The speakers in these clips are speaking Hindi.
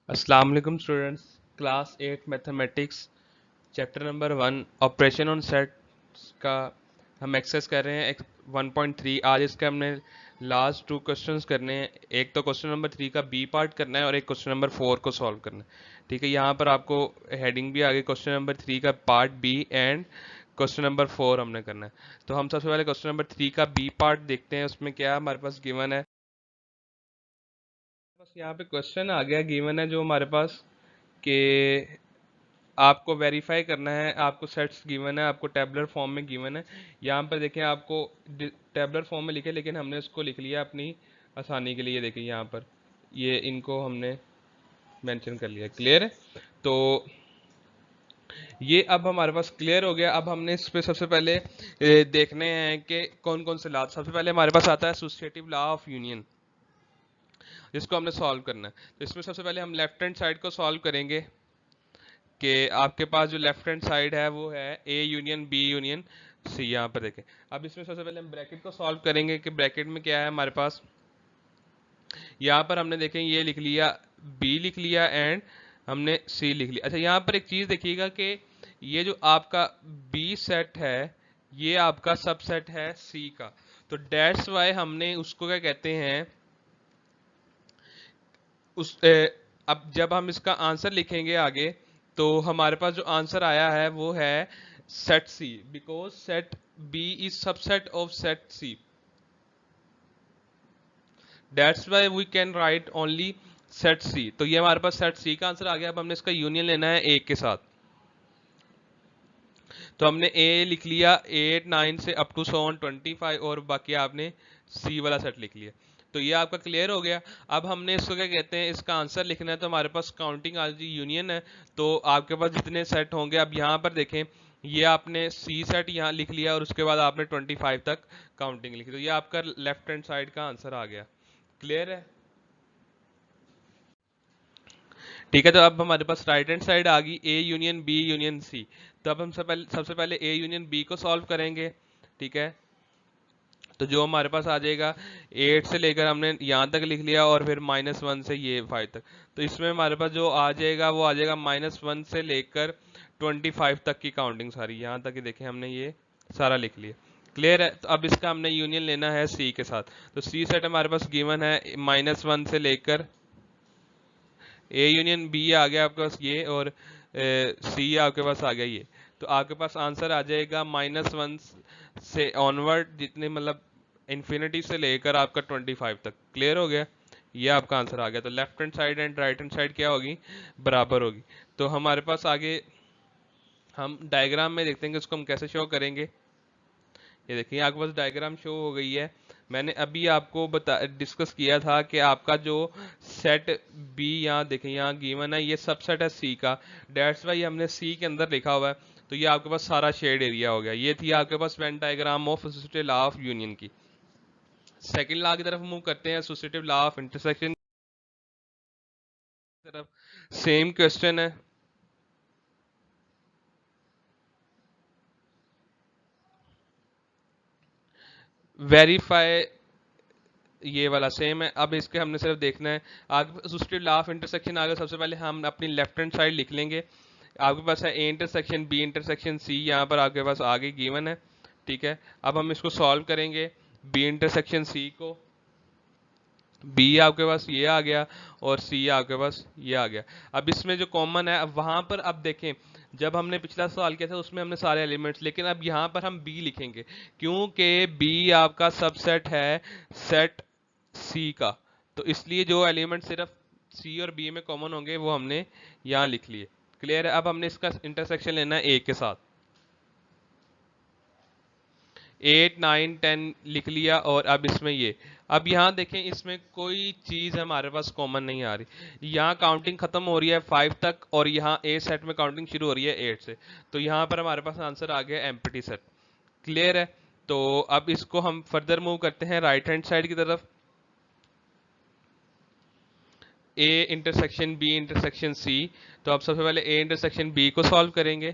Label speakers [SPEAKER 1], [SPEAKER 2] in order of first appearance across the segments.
[SPEAKER 1] अस्सलाम वालेकुम students. Class 8 mathematics chapter number 1 operation on sets का हम एक्सेस कर रहे हैं 1.3। आज इसके हमने लास्ट 2 क्वेश्चंस करने हैं। एक तो क्वेश्चन नंबर 3 का बी पार्ट करना है और एक क्वेश्चन नंबर 4 को सॉल्व करना है। ठीक है, यहाँ पर आपको हेडिंग भी आ गई, क्वेश्चन नंबर 3 का part B and question number 4 हमने करना है। तो हम सबसे पहले क्वेश्चन नंबर 3 का बी पार्ट देखते हैं, उसमें क्या हमारे पास गिवन है। बस यहाँ पे क्वेश्चन आ गया, गिवन है जो हमारे पास कि आपको वेरीफाई करना है, आपको सेट्स गिवन है, आपको टेबलर फॉर्म में गिवन है। यहाँ पर देखें आपको टेबलर फॉर्म में लिखे, लेकिन हमने उसको लिख लिया अपनी आसानी के लिए। देखें यहाँ पर ये इनको हमने मेंशन कर लिया। क्लियर है? तो ये अब हमारे पास क्लियर हो गया। अब हमने इस पे सबसे पहले देखने हैं कि कौन कौन से लॉ। सबसे पहले हमारे पास आता है एसोसिएटिव लॉ ऑफ यूनियन, जिसको हमने सॉल्व करना है। तो इसमें सबसे पहले हम लेफ्ट हैंड साइड को सॉल्व करेंगे कि आपके पास जो लेफ्ट हैंड साइड है वो है A union B union C. यहाँ पर देखें, अब इसमें सबसे पहले हम ब्रैकेट को सॉल्व करेंगे कि ब्रैकेट में क्या है हमारे पास। यहाँ पर हमने देखें ये लिख लिया, बी लिख लिया एंड हमने सी लिख लिया। अच्छा, यहाँ पर एक चीज देखिएगा कि ये जो आपका बी सेट है ये आपका सबसेट है सी का। तो डेट्स वाई हमने उसको क्या कहते हैं, अब जब हम इसका आंसर लिखेंगे आगे, तो हमारे पास जो आंसर आया है वो है set C, because set B is subset of set C. That's why we can write only set C. तो ये हमारे पास सेट सी का आंसर आ गया। अब हमने इसका यूनियन लेना है ए के साथ। तो हमने ए लिख लिया 8 9 से अप टू 25 और बाकी आपने सी वाला सेट लिख लिया। तो ये आपका क्लियर हो गया। अब हमने इसको क्या कहते हैं, इसका आंसर लिखना है। तो हमारे पास काउंटिंग आज यूनियन है, तो आपके पास जितने सेट होंगे, अब यहाँ पर देखें ये आपने सी सेट यहाँ लिख लिया और उसके बाद आपने 25 तक काउंटिंग लिखी। तो ये आपका लेफ्ट हैंड साइड का आंसर आ गया। क्लियर है? ठीक है, तो अब हमारे पास राइट हैंड साइड आ गई A union B union C. तो अब हम सबसे पहले ए यूनियन बी को सॉल्व करेंगे। ठीक है, तो जो हमारे पास आ जाएगा 8 से लेकर हमने यहाँ तक लिख लिया और फिर -1 से ये 5 तक। तो इसमें हमारे पास जो आ जाएगा वो आ जाएगा -1 से लेकर 25 तक की काउंटिंग सारी। यहाँ तक ही देखें हमने ये सारा लिख लिया। क्लियर है? तो अब इसका हमने यूनियन लेना है सी के साथ। तो सी सेट हमारे पास गिवन है -1 से लेकर ए यूनियन बी आ गया आपके पास ये, और सी आपके पास आ गया ये। तो आपके पास आंसर आ जाएगा -1 से ऑनवर्ड, जितने मतलब इन्फिनिटी से लेकर आपका 25 तक। क्लियर हो गया? ये आपका आंसर आ गया। तो left hand side and right hand side क्या होगी, बराबर होगी। तो हमारे पास आगे हम डायग्राम में देखते हैं कि उसको हम कैसे शो करेंगे। ये देखिए आपके पास डायग्राम शो हो गई है। मैंने अभी आपको डिस्कस किया था कि आपका जो सेट बी, यहाँ देखें यहाँ गिवन है, ये सबसेट है सी का। डेट्स वाई हमने सी के अंदर लिखा हुआ है। तो ये आपके पास सारा शेड एरिया हो गया। ये थी आपके पास Venn diagram of associative law of union की। सेकंड लॉ की तरफ मूव करते हैं, एसोसिएटिव लॉ ऑफ इंटरसेक्शन की तरफ। सेम क्वेश्चन है, वेरीफाई, ये वाला सेम है। अब इसके हमने सिर्फ देखना है आगे एसोसिएटिव लॉ ऑफ इंटरसेक्शन। आगे सबसे पहले हम अपनी लेफ्ट हैंड साइड लिख लेंगे। आपके पास है A intersection B intersection C, यहाँ पर आपके पास आगे गिवन है। ठीक है, अब हम इसको सॉल्व करेंगे बी इंटरसेक्शन सी को। बी आपके पास ये आ गया और सी आपके पास ये आ गया। अब इसमें जो कॉमन है, अब वहां पर अब देखें, जब हमने पिछला सवाल किया था उसमें हमने सारे एलिमेंट्स, लेकिन अब यहाँ पर हम बी लिखेंगे क्योंकि बी आपका सबसेट है सेट सी का। तो इसलिए जो एलिमेंट सिर्फ सी और बी में कॉमन होंगे वो हमने यहाँ लिख लिए। क्लियर है? अब हमने इसका इंटरसेक्शन लेना है ए के साथ। 8 9 10 लिख लिया और अब इसमें ये। अब यहाँ देखें इसमें कोई चीज हमारे पास कॉमन नहीं आ रही। यहाँ काउंटिंग खत्म हो रही है 5 तक और यहाँ ए सेट में काउंटिंग शुरू हो रही है 8 से। तो यहाँ पर हमारे पास आंसर आ गया एम्प्टी सेट। क्लियर है? तो अब इसको हम फर्दर मूव करते हैं राइट हैंड साइड की तरफ। A intersection B intersection C. तो अब सबसे पहले ए इंटरसेक्शन बी को सॉल्व करेंगे।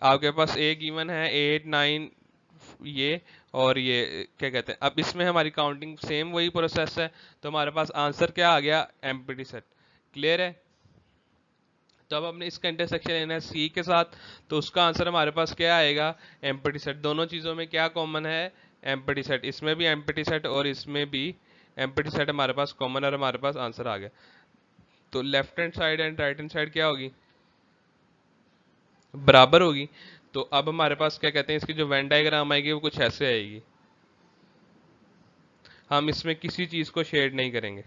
[SPEAKER 1] आपके पास ए गिवन है 8 9 ये, और ये क्या कहते हैं, अब इसमें हमारी काउंटिंग सेम वही प्रोसेस है। तो हमारे पास आंसर क्या आ गया, एम्प्टी सेट। क्लियर है? तो अब हमने इसका इंटरसेक्शन लेना है सी के साथ, तो उसका आंसर हमारे पास क्या आएगा, एम्प्टी सेट। दोनों चीज़ों में क्या कॉमन है, एम्प्टी सेट। इसमें भी एम्प्टी सेट और इसमें भी एम्प्टी सेट हमारे पास कॉमन, और हमारे पास आंसर आ गया। तो left hand side and right hand side क्या होगी, बराबर होगी। तो अब हमारे पास क्या कहते हैं, इसकी जो वेन डायग्राम आएगी वो कुछ ऐसे आएगी। हम इसमें किसी चीज़ को शेड नहीं करेंगे,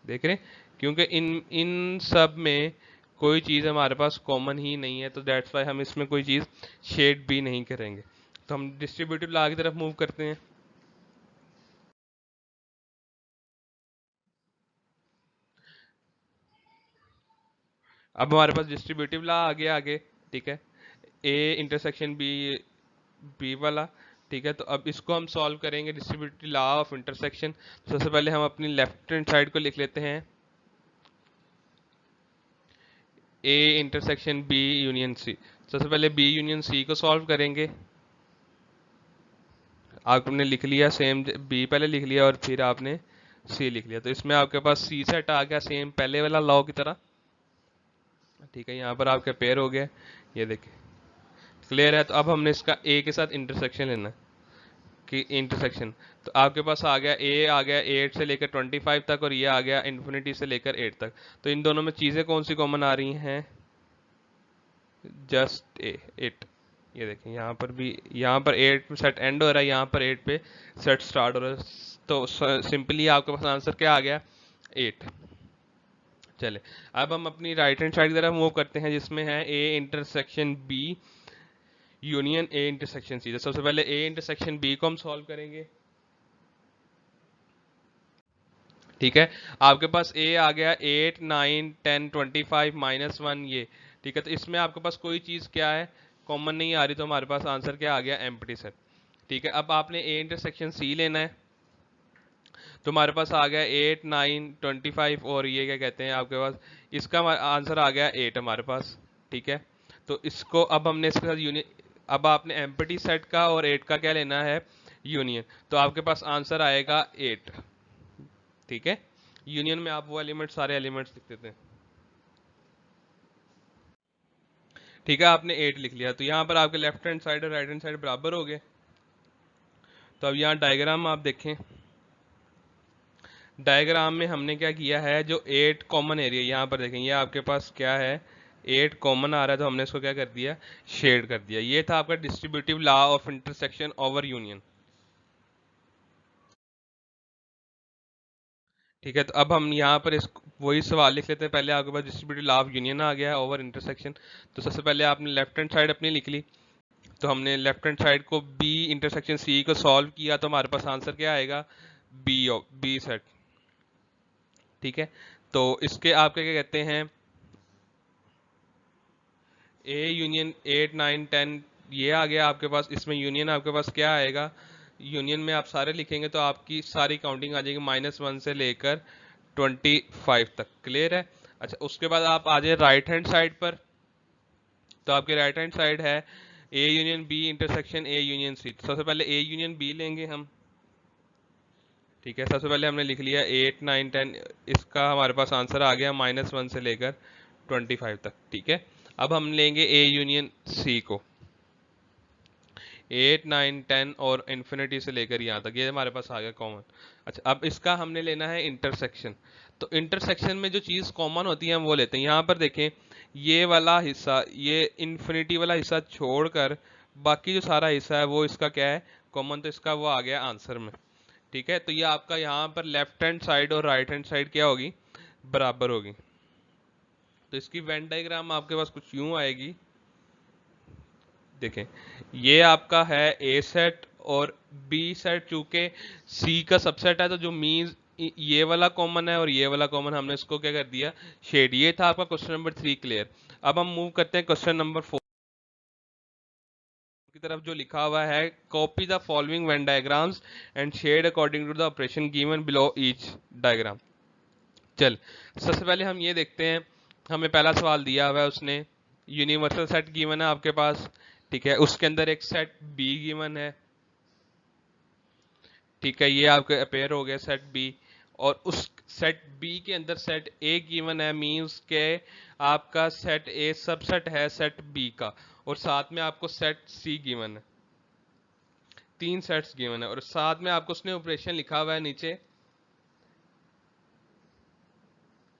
[SPEAKER 1] देख रहे हैं, क्योंकि इन इन सब में कोई चीज़ हमारे पास कॉमन ही नहीं है, तो दैट्स वाई हम इसमें कोई चीज़ शेड भी नहीं करेंगे। तो हम डिस्ट्रीब्यूटिव लॉ की तरफ मूव करते हैं। अब हमारे पास डिस्ट्रीब्यूटिव लॉ आ गया आगे, ठीक है, ए इंटरसेक्शन बी, बी वाला, ठीक है। तो अब इसको हम सॉल्व करेंगे, डिस्ट्रीब्यूटिव लॉ ऑफ इंटरसेक्शन। सबसे पहले हम अपनी लेफ्ट हैंड साइड को लिख लेते हैं, A intersection B union C. सबसे पहले बी यूनियन सी को सॉल्व करेंगे। आपने लिख लिया सेम, बी पहले लिख लिया और फिर आपने सी लिख लिया, तो इसमें आपके पास सी सेट आ गया सेम पहले वाला लॉ की तरह, ठीक है। यहाँ पर आपके पेयर हो गया, ये देखिए क्लियर है। तो अब हमने इसका ए के साथ इंटरसेक्शन लेना है, कि इंटरसेक्शन, तो आपके पास आ गया, ए आ गया 8 से लेकर 25 तक, और ये आ गया इन्फिनिटी से लेकर 8 तक। तो इन दोनों में चीज़ें कौन सी कॉमन आ रही हैं, जस्ट ए 8। ये देखें यहाँ पर भी, यहाँ पर 8 पे सेट एंड हो रहा है, यहाँ पर 8 पे सेट स्टार्ट हो रहा है। तो सिंपली आपके पास आंसर क्या आ गया, 8। चले अब हम अपनी राइट हैंड साइड की तरफ मूव करते हैं, जिसमें है A intersection B union A intersection C. तो सबसे पहले ए इंटरसेक्शन बी को हम सॉल्व करेंगे, ठीक है। आपके पास ए आ गया 8 9 10 25 -1 ये, ठीक है। तो इसमें आपके पास कोई चीज़ क्या है, कॉमन नहीं आ रही, तो हमारे पास आंसर क्या आ गया, एम्प्टी सेट, ठीक है। अब आपने ए इंटरसेक्शन सी लेना है, तो हमारे पास आ गया 8 9 25 और ये क्या कहते हैं आपके पास, इसका आंसर आ गया 8 हमारे पास, ठीक है। तो इसको अब हमने इसके साथ यूनियन, अब आपने एम्प्टी सेट का और 8 का क्या लेना है, यूनियन। तो आपके पास आंसर आएगा 8, ठीक है। यूनियन में आप वो एलिमेंट, सारे एलिमेंट्स लिख देते हैं, ठीक है। आपने 8 लिख लिया, तो यहाँ पर आपके लेफ्ट हैंड साइड और राइट हैंड साइड बराबर हो गए। तो अब यहाँ डायग्राम आप देखें, डायग्राम में हमने क्या किया है, जो 8 कॉमन एरिया यहाँ पर देखें, ये आपके पास क्या है, 8 कॉमन आ रहा है, तो हमने इसको क्या कर दिया, शेड कर दिया। ये था आपका distributive law of intersection over union, ठीक है। तो अब हम यहाँ पर इस वही सवाल लिख लेते हैं। पहले आपके पास डिस्ट्रीब्यूटिव लॉ ऑफ यूनियन आ गया ओवर इंटरसेक्शन, तो सबसे पहले आपने लेफ्ट हैंड साइड अपनी लिख ली। तो हमने लेफ्ट हैंड साइड को बी इंटरसेक्शन सी को सॉल्व किया, तो हमारे पास आंसर क्या आएगा, बी सेट, ठीक है। तो इसके आप क्या कहते हैं, ए यूनियन 8 9 10 ये आ गया आपके पास। इसमें यूनियन आपके पास क्या आएगा, यूनियन में आप सारे लिखेंगे तो आपकी सारी काउंटिंग आ जाएगी -1 से लेकर 25 तक, क्लियर है। अच्छा, उसके बाद आप आ जाए राइट हैंड साइड पर, तो आपके राइट हैंड साइड है A union B intersection A union C. सबसे पहले ए यूनियन बी लेंगे हम, ठीक है। सबसे पहले हमने लिख लिया 8 9 10, इसका हमारे पास आंसर आ गया -1 से लेकर 25 तक, ठीक है। अब हम लेंगे ए यूनियन सी को, 8 9 10 और इन्फिनिटी से लेकर यहाँ तक, ये हमारे पास आ गया कॉमन। अच्छा, अब इसका हमने लेना है इंटरसेक्शन। तो इंटरसेक्शन में जो चीज़ कॉमन होती है हम वो लेते हैं। यहाँ पर देखें, ये वाला हिस्सा, ये इन्फिनिटी वाला हिस्सा छोड़कर बाकी जो सारा हिस्सा है वो इसका क्या है, कॉमन, तो इसका वो आ गया आंसर में, ठीक है। तो ये आपका यहाँ पर लेफ्ट हैंड साइड और राइट हैंड साइड क्या होगी, बराबर होगी। तो इसकी वेन डायग्राम आपके पास कुछ यूं आएगी, देखें, ये आपका है ए सेट और बी सेट, चूंकि सी का सबसेट है, तो जो मीन्स ये वाला कॉमन है और ये वाला कॉमन, हमने इसको क्या कर दिया, शेड। ये था आपका क्वेश्चन नंबर 3, क्लियर। अब हम मूव करते हैं क्वेश्चन नंबर 4 की तरफ, जो लिखा हुआ है, copy the following Venn diagrams and shade according to the operation given below each diagram. चल, सबसे पहले हम ये देखते हैं, हमें पहला सवाल दिया हुआ है उसने, यूनिवर्सल सेट गिवन है आपके पास, ठीक है। उसके अंदर एक सेट बी गिवन है, ठीक है, ये आपके अपेयर हो गया सेट बी, और उस सेट बी के अंदर सेट ए गिवन है, मींस के आपका सेट ए सबसेट है सेट बी का, और साथ में आपको सेट सी गिवन है, तीन सेट्स गिवन है, और साथ में आपको उसने ऑपरेशन लिखा हुआ है नीचे,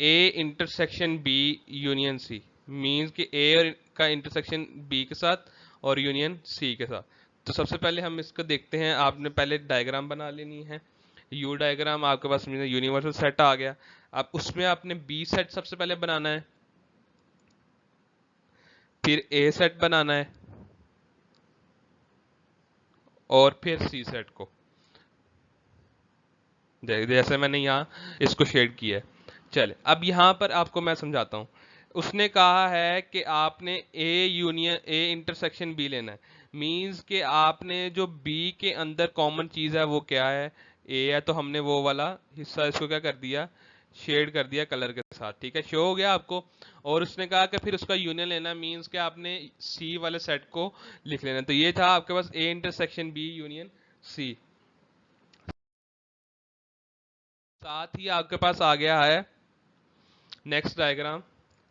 [SPEAKER 1] A intersection B union C, means कि ए का इंटरसेक्शन बी के साथ और यूनियन सी के साथ। तो सबसे पहले हम इसको देखते हैं, आपने पहले डायग्राम बना लेनी है, यू डायग्राम आपके पास यूनिवर्सल सेट आ गया। अब उसमें आपने बी सेट सबसे पहले बनाना है, फिर ए सेट बनाना है, और फिर सी सेट को, जैसे मैंने यहाँ इसको शेड किया है। चले अब यहाँ पर आपको मैं समझाता हूँ। उसने कहा है कि आपने A union A intersection B लेना है, मींस कि आपने जो बी के अंदर कॉमन चीज है वो क्या है, ए है, तो हमने वो वाला हिस्सा इसको क्या कर दिया, शेड कर दिया कलर के साथ। ठीक है, शो हो गया आपको। और उसने कहा कि फिर उसका यूनियन लेना, मींस कि आपने सी वाले सेट को लिख लेना। तो ये था आपके पास A intersection B union C. साथ ही आपके पास आ गया है next diagram,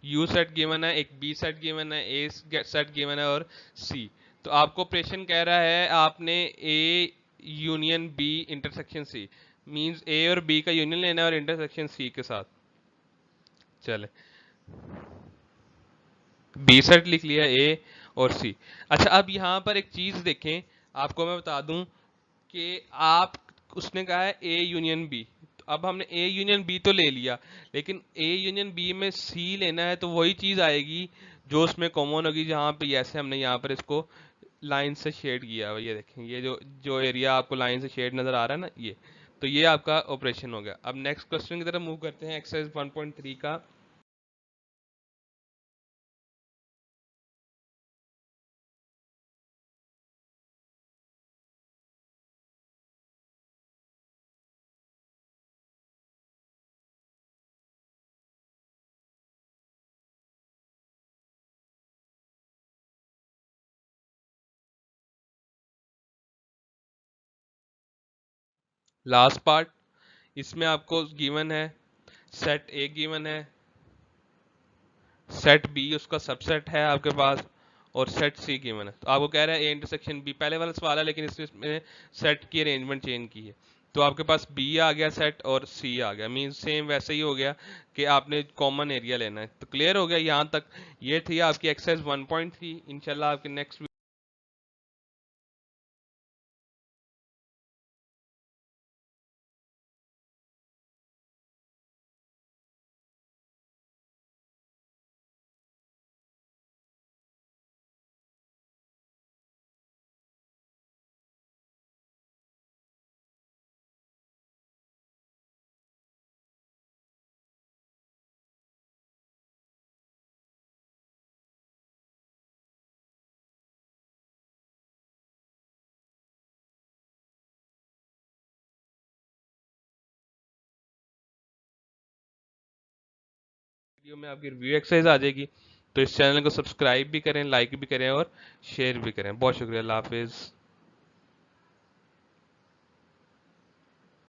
[SPEAKER 1] U set given है, एक बी सेट गिवन है, ए सेट गिवन है, और सी। तो आपको ऑपरेशन कह रहा है आपने A union B intersection C, means A और बी का यूनियन लेना है और इंटरसेक्शन सी के साथ। चले बी सेट लिख लिया, ए और सी। अच्छा अब यहां पर एक चीज देखें, आपको मैं बता दूं कि आप, उसने कहा है ए यूनियन बी, तो अब हमने ए यूनियन बी तो ले लिया, लेकिन ए यूनियन बी में सी लेना है, तो वही चीज आएगी जो उसमें कॉमन होगी, जहां पे जैसे हमने यहाँ पर इसको लाइन से शेड किया हुआ, ये देखें, ये जो जो एरिया आपको लाइन से शेड नजर आ रहा है ना, ये तो ये आपका ऑपरेशन हो गया। अब नेक्स्ट क्वेश्चन की तरफ मूव करते हैं, एक्सरसाइज 1.3 का। लास्ट पार्ट, इसमें आपको गिवन है सेट ए गिवन है, सेट बी उसका सबसेट है आपके पास, और सेट सी गिवन है। तो आपको कह रहा है ए इंटरसेक्शन बी, पहले वाला सवाल है लेकिन इसमें सेट की अरेंजमेंट चेंज की है। तो आपके पास बी आ गया सेट और सी आ गया, मीन सेम वैसे ही हो गया कि आपने कॉमन एरिया लेना है। तो क्लियर हो गया यहाँ तक। ये थी आपकी एक्सरसाइज 1.3। इंशाल्लाह आपके नेक्स्ट वीडियो में आपकी रिव्यू एक्सरसाइज आ जाएगी। तो इस चैनल को सब्सक्राइब भी करें, लाइक भी करें और शेयर भी करें। बहुत शुक्रिया, अल्लाह हाफिज़।